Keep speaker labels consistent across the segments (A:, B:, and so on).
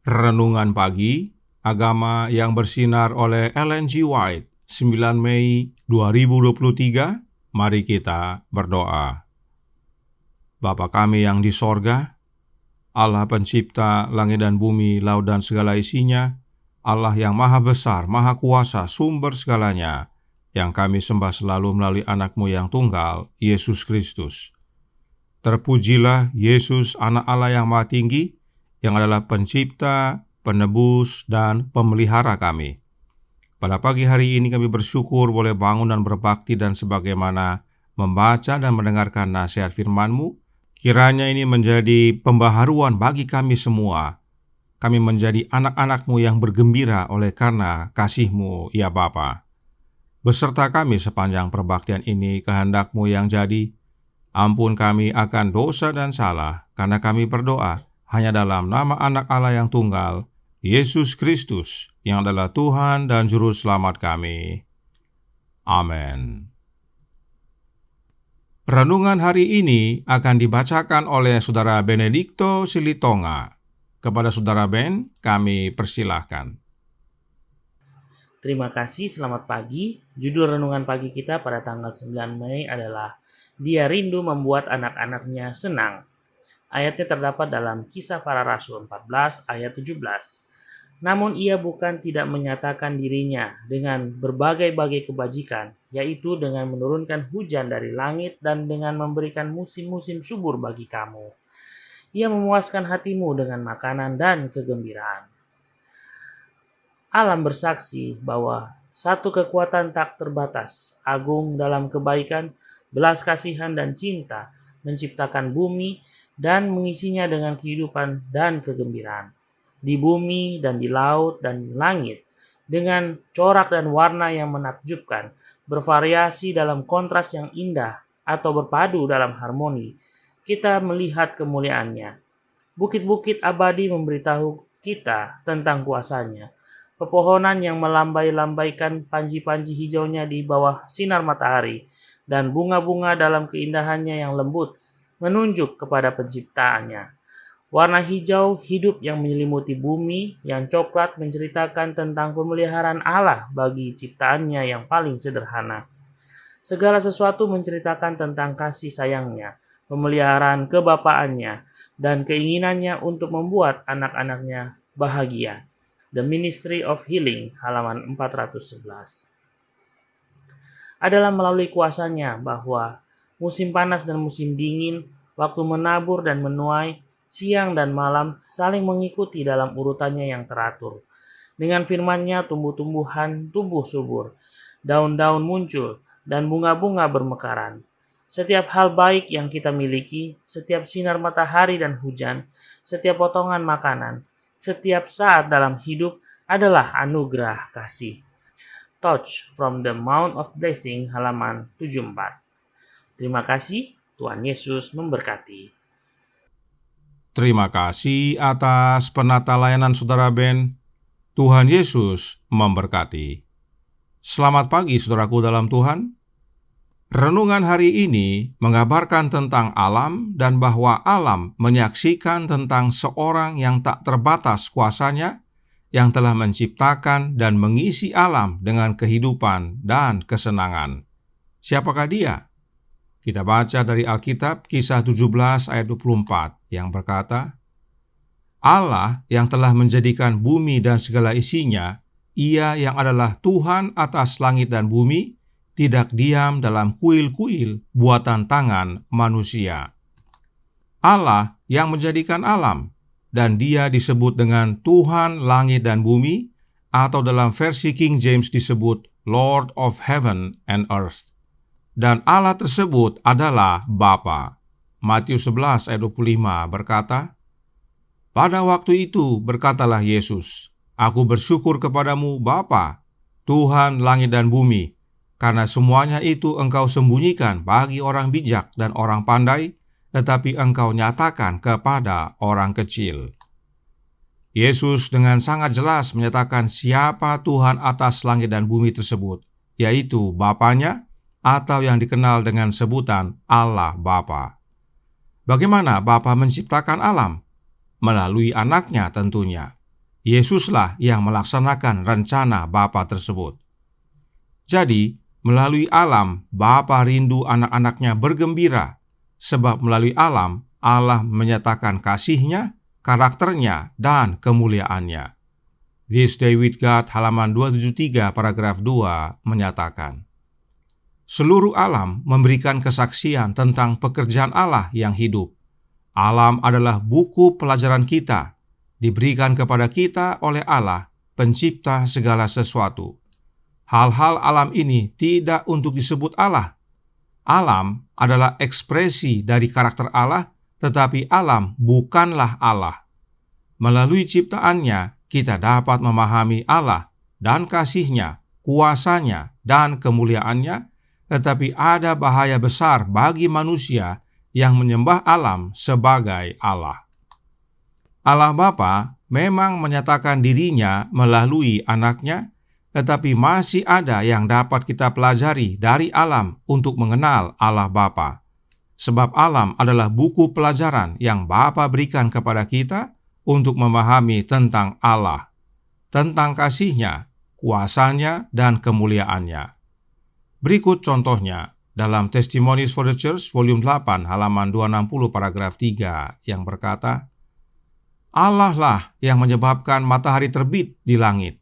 A: Renungan Pagi, Agama yang Bersinar oleh Ellen G. White, 9 Mei 2023. Mari kita berdoa. Bapa kami yang di sorga, Allah pencipta langit dan bumi, laut dan segala isinya, Allah yang maha besar, maha kuasa, sumber segalanya, yang kami sembah selalu melalui anak-Mu yang tunggal, Yesus Kristus. Terpujilah Yesus, anak Allah yang maha tinggi, yang adalah pencipta, penebus, dan pemelihara kami. Pada pagi hari ini kami bersyukur boleh bangun dan berbakti dan sebagaimana membaca dan mendengarkan nasihat firman-Mu. Kiranya ini menjadi pembaharuan bagi kami semua. Kami menjadi anak-anak-Mu yang bergembira oleh karena kasih-Mu, ya Bapa. Beserta kami sepanjang perbaktian ini, kehendak-Mu yang jadi. Ampun kami akan dosa dan salah, karena kami berdoa hanya dalam nama anak Allah yang tunggal, Yesus Kristus, yang adalah Tuhan dan Juru Selamat kami. Amin. Renungan hari ini akan dibacakan oleh Saudara Benedikto Silitonga. Kepada Saudara Ben, kami persilahkan.
B: Terima kasih, selamat pagi. Judul renungan pagi kita pada tanggal 9 Mei adalah Dia rindu membuat anak-anaknya senang. Ayatnya terdapat dalam Kisah Para Rasul 14 ayat 17. Namun ia bukan tidak menyatakan dirinya dengan berbagai-bagai kebajikan, yaitu dengan menurunkan hujan dari langit dan dengan memberikan musim-musim subur bagi kamu. Ia memuaskan hatimu dengan makanan dan kegembiraan. Alam bersaksi bahwa satu kekuatan tak terbatas, agung dalam kebaikan, belas kasihan dan cinta, menciptakan bumi dan mengisinya dengan kehidupan dan kegembiraan. Di bumi dan di laut dan langit, dengan corak dan warna yang menakjubkan, bervariasi dalam kontras yang indah atau berpadu dalam harmoni, kita melihat kemuliaannya. Bukit-bukit abadi memberitahu kita tentang kuasanya. Pepohonan yang melambai-lambaikan panji-panji hijaunya di bawah sinar matahari, dan bunga-bunga dalam keindahannya yang lembut menunjuk kepada penciptaannya. Warna hijau hidup yang menyelimuti bumi, yang coklat menceritakan tentang pemeliharaan Allah bagi ciptaannya yang paling sederhana. Segala sesuatu menceritakan tentang kasih sayangnya, pemeliharaan kebapaannya, dan keinginannya untuk membuat anak-anaknya bahagia. The Ministry of Healing, halaman 411. Adalah melalui kuasanya bahwa musim panas dan musim dingin, waktu menabur dan menuai, siang dan malam saling mengikuti dalam urutannya yang teratur. Dengan firman-Nya tumbuh-tumbuhan tumbuh subur, daun-daun muncul, dan bunga-bunga bermekaran. Setiap hal baik yang kita miliki, setiap sinar matahari dan hujan, setiap potongan makanan, setiap saat dalam hidup adalah anugerah kasih. Touch from the Mount of Blessing, halaman 74. Terima kasih, Tuhan Yesus memberkati.
A: Terima kasih atas penata layanan Saudara Ben. Tuhan Yesus memberkati. Selamat pagi saudaraku dalam Tuhan. Renungan hari ini mengabarkan tentang alam dan bahwa alam menyaksikan tentang seorang yang tak terbatas kuasanya, yang telah menciptakan dan mengisi alam dengan kehidupan dan kesenangan. Siapakah dia? Kita baca dari Alkitab Kisah 17 ayat 24 yang berkata, Allah yang telah menjadikan bumi dan segala isinya, Ia yang adalah Tuhan atas langit dan bumi, tidak diam dalam kuil-kuil buatan tangan manusia. Allah yang menjadikan alam, dan Dia disebut dengan Tuhan langit dan bumi, atau dalam versi King James disebut Lord of Heaven and Earth. Dan Allah tersebut adalah Bapa. Matius 11 ayat 25 berkata, pada waktu itu berkatalah Yesus, Aku bersyukur kepadamu Bapa, Tuhan langit dan bumi, karena semuanya itu Engkau sembunyikan bagi orang bijak dan orang pandai, tetapi Engkau nyatakan kepada orang kecil. Yesus dengan sangat jelas menyatakan siapa Tuhan atas langit dan bumi tersebut, yaitu Bapanya, atau yang dikenal dengan sebutan Allah Bapa. Bagaimana Bapa menciptakan alam? Melalui anaknya tentunya. Yesuslah yang melaksanakan rencana Bapa tersebut. Jadi, melalui alam, Bapa rindu anak-anaknya bergembira, sebab melalui alam, Allah menyatakan kasih-Nya, karakternya, dan kemuliaannya. This Day with God halaman 273 paragraf 2 menyatakan, seluruh alam memberikan kesaksian tentang pekerjaan Allah yang hidup. Alam adalah buku pelajaran kita, diberikan kepada kita oleh Allah, pencipta segala sesuatu. Hal-hal alam ini tidak untuk disebut Allah. Alam adalah ekspresi dari karakter Allah, tetapi alam bukanlah Allah. Melalui ciptaannya, kita dapat memahami Allah dan kasih-Nya, kuasa-Nya, dan kemuliaannya, tetapi ada bahaya besar bagi manusia yang menyembah alam sebagai Allah. Allah Bapa memang menyatakan diri-Nya melalui anak-Nya, tetapi masih ada yang dapat kita pelajari dari alam untuk mengenal Allah Bapa. Sebab alam adalah buku pelajaran yang Bapa berikan kepada kita untuk memahami tentang Allah, tentang kasih-Nya, kuasa-Nya, dan kemuliaannya. Berikut contohnya dalam Testimonies for the Church volume 8 halaman 260 paragraf 3 yang berkata, Allah lah yang menyebabkan matahari terbit di langit.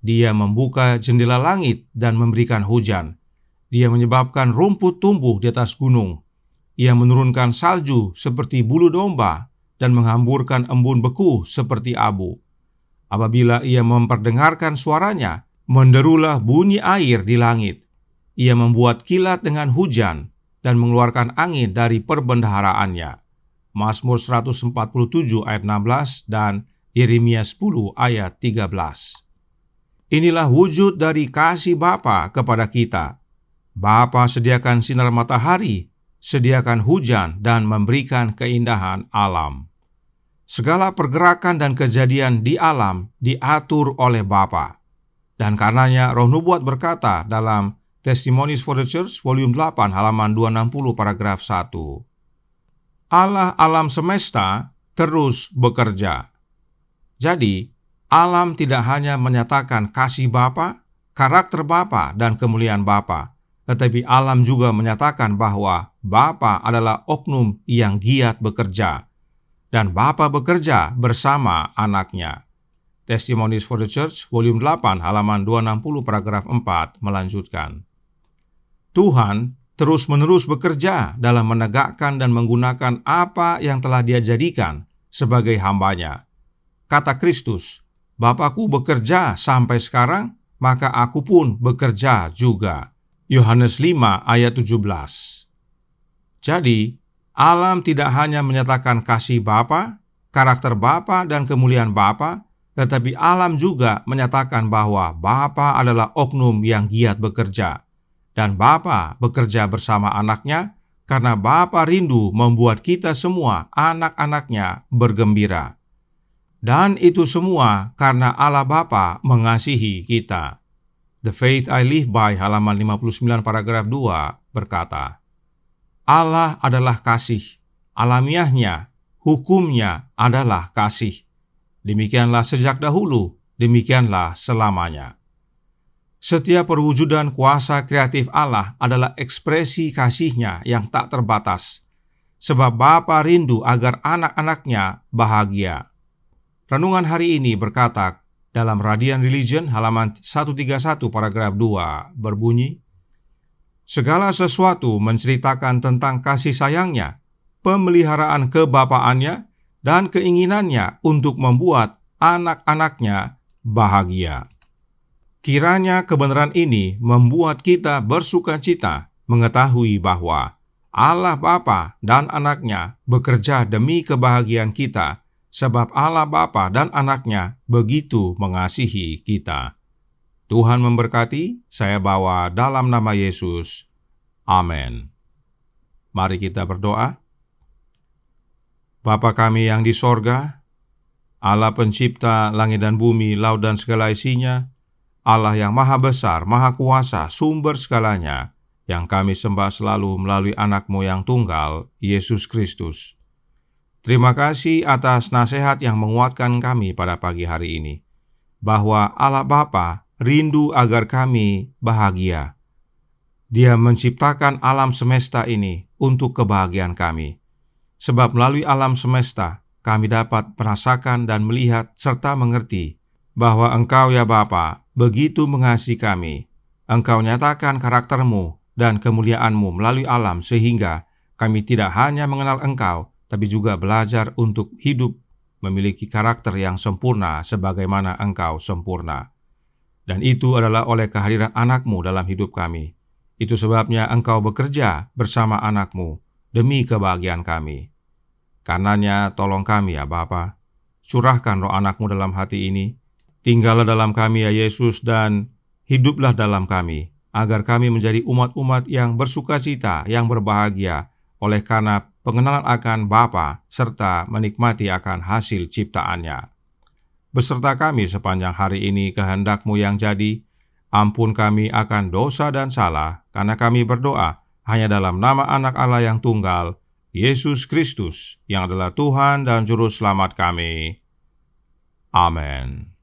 A: Dia membuka jendela langit dan memberikan hujan. Dia menyebabkan rumput tumbuh di atas gunung. Ia menurunkan salju seperti bulu domba dan menghamburkan embun beku seperti abu. Apabila ia memperdengarkan suaranya, menderulah bunyi air di langit. Ia membuat kilat dengan hujan dan mengeluarkan angin dari perbendaharaannya. Mazmur 147 ayat 16 dan Yeremia 10 ayat 13. Inilah wujud dari kasih Bapa kepada kita. Bapa sediakan sinar matahari, sediakan hujan, dan memberikan keindahan alam. Segala pergerakan dan kejadian di alam diatur oleh Bapa. Dan karenanya Roh Nubuat berkata dalam Testimonies for the Church volume 8 halaman 260 paragraf 1, Allah alam semesta terus bekerja. Jadi, alam tidak hanya menyatakan kasih Bapa, karakter Bapa, dan kemuliaan Bapa, tetapi alam juga menyatakan bahwa Bapa adalah oknum yang giat bekerja, dan Bapa bekerja bersama anak-Nya. Testimonies for the Church volume 8 halaman 260 paragraf 4 melanjutkan, Tuhan terus-menerus bekerja dalam menegakkan dan menggunakan apa yang telah Dia jadikan sebagai hamba-Nya. Kata Kristus, Bapakku bekerja sampai sekarang, maka aku pun bekerja juga. Yohanes 5 ayat 17. Jadi, alam tidak hanya menyatakan kasih Bapa, karakter Bapa, dan kemuliaan Bapa, tetapi alam juga menyatakan bahwa Bapa adalah oknum yang giat bekerja. Dan Bapa bekerja bersama anak-Nya karena Bapa rindu membuat kita semua anak-anak-Nya bergembira. Dan itu semua karena Allah Bapa mengasihi kita. The Faith I Live By halaman 59 paragraf 2 berkata, Allah adalah kasih, alamiahnya, hukumnya adalah kasih. Demikianlah sejak dahulu, demikianlah selamanya. Setiap perwujudan kuasa kreatif Allah adalah ekspresi kasih-Nya yang tak terbatas, sebab Bapa rindu agar anak-anak-Nya bahagia. Renungan hari ini berkata dalam Radiant Religion halaman 131 paragraf 2 berbunyi, segala sesuatu menceritakan tentang kasih sayang-Nya, pemeliharaan kebapaannya, dan keinginannya untuk membuat anak-anak-Nya bahagia. Kiranya kebenaran ini membuat kita bersukacita mengetahui bahwa Allah Bapa dan anak-Nya bekerja demi kebahagiaan kita, sebab Allah Bapa dan anak-Nya begitu mengasihi kita. Tuhan memberkati, saya bawa dalam nama Yesus. Amin. Mari kita berdoa. Bapa kami yang di sorga, Allah pencipta langit dan bumi, laut dan segala isinya, Allah yang maha besar, maha kuasa, sumber segalanya, yang kami sembah selalu melalui anak-Mu yang tunggal, Yesus Kristus. Terima kasih atas nasihat yang menguatkan kami pada pagi hari ini. bahwa Allah Bapa rindu agar kami bahagia. Dia menciptakan alam semesta ini untuk kebahagiaan kami. Sebab melalui alam semesta, kami dapat merasakan dan melihat serta mengerti bahwa Engkau ya Bapa begitu mengasihi kami. Engkau nyatakan karakter-Mu dan kemuliaan-Mu melalui alam sehingga kami tidak hanya mengenal Engkau, tapi juga belajar untuk hidup memiliki karakter yang sempurna sebagaimana Engkau sempurna. Dan itu adalah oleh kehadiran anak-Mu dalam hidup kami. Itu sebabnya Engkau bekerja bersama anak-Mu demi kebahagiaan kami. Karenanya tolong kami ya Bapa, curahkan roh anak-Mu dalam hati ini. Tinggallah dalam kami ya Yesus dan hiduplah dalam kami, agar kami menjadi umat-umat yang bersukacita, yang berbahagia, oleh karena pengenalan akan Bapa serta menikmati akan hasil ciptaannya. Beserta kami sepanjang hari ini kehendak-Mu yang jadi, ampun kami akan dosa dan salah, karena kami berdoa hanya dalam nama Anak Allah yang tunggal, Yesus Kristus, yang adalah Tuhan dan Juru Selamat kami. Amin.